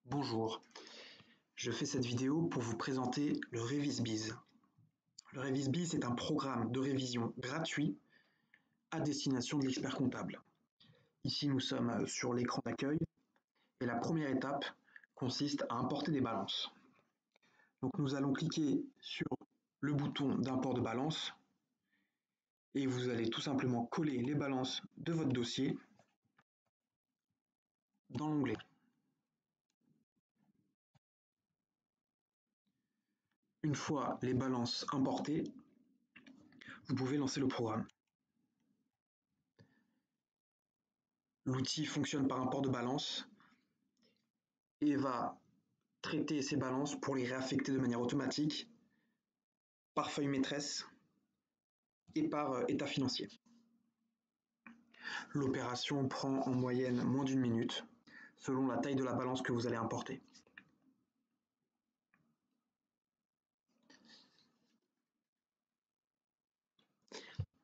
Bonjour, je fais cette vidéo pour vous présenter le RevisBiz. Le RevisBiz est un programme de révision gratuit à destination de l'expert comptable. Ici, nous sommes sur l'écran d'accueil et la première étape consiste à importer des balances. Donc nous allons cliquer sur le bouton d'import de balance et vous allez tout simplement coller les balances de votre dossier dans l'onglet. Une fois les balances importées, vous pouvez lancer le programme. L'outil fonctionne par import de balance et va traiter ces balances pour les réaffecter de manière automatique par feuille maîtresse et par état financier. L'opération prend en moyenne moins d'1 minute selon la taille de la balance que vous allez importer.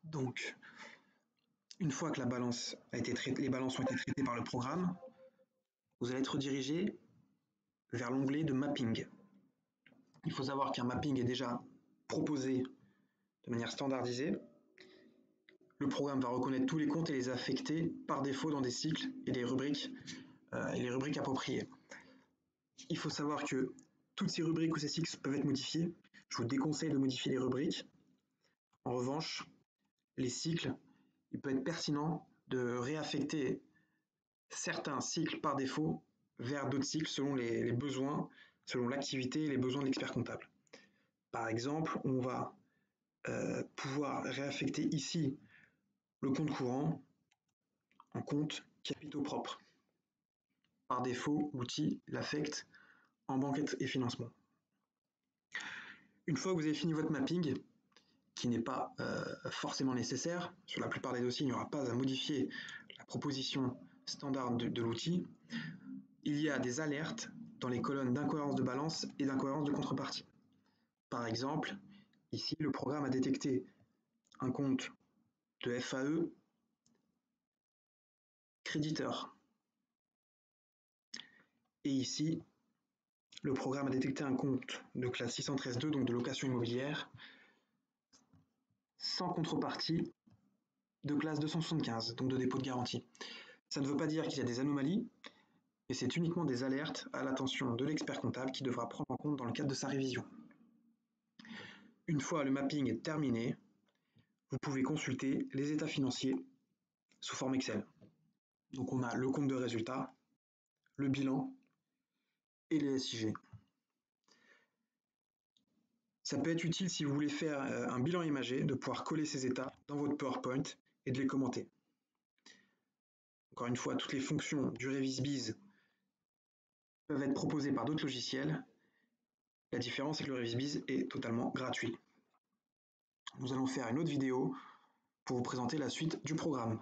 Donc, une fois que les balances ont été traitées par le programme, vous allez être redirigé vers l'onglet de mapping. Il faut savoir qu'un mapping est déjà proposé de manière standardisée. Le programme va reconnaître tous les comptes et les affecter par défaut dans des cycles et des rubriques appropriées. Il faut savoir que toutes ces rubriques ou ces cycles peuvent être modifiés. Je vous déconseille de modifier les rubriques. En revanche, les cycles, il peut être pertinent de réaffecter certains cycles par défaut vers d'autres cycles selon les besoins, selon l'activité et les besoins de l'expert comptable. Par exemple, on va pouvoir réaffecter ici le compte courant en compte capitaux propres. Par défaut, l'outil l'affecte en banque et financement. Une fois que vous avez fini votre mapping, qui n'est pas forcément nécessaire, sur la plupart des dossiers, il n'y aura pas à modifier la proposition standard de l'outil, il y a des alertes dans les colonnes d'incohérence de balance et d'incohérence de contrepartie. Par exemple, ici, le programme a détecté un compte de FAE créditeur. Et ici, le programme a détecté un compte de classe 613.2, donc de location immobilière, sans contrepartie de classe 275, donc de dépôt de garantie. Ça ne veut pas dire qu'il y a des anomalies, et c'est uniquement des alertes à l'attention de l'expert comptable qui devra prendre en compte dans le cadre de sa révision. Une fois le mapping est terminé, vous pouvez consulter les états financiers sous forme Excel. Donc on a le compte de résultat, le bilan et les SIG. Ça peut être utile si vous voulez faire un bilan imagé, de pouvoir coller ces états dans votre PowerPoint et de les commenter. Encore une fois, toutes les fonctions du RevisBiz peuvent être proposées par d'autres logiciels. La différence, c'est que le RevisBiz est totalement gratuit. Nous allons faire une autre vidéo pour vous présenter la suite du programme.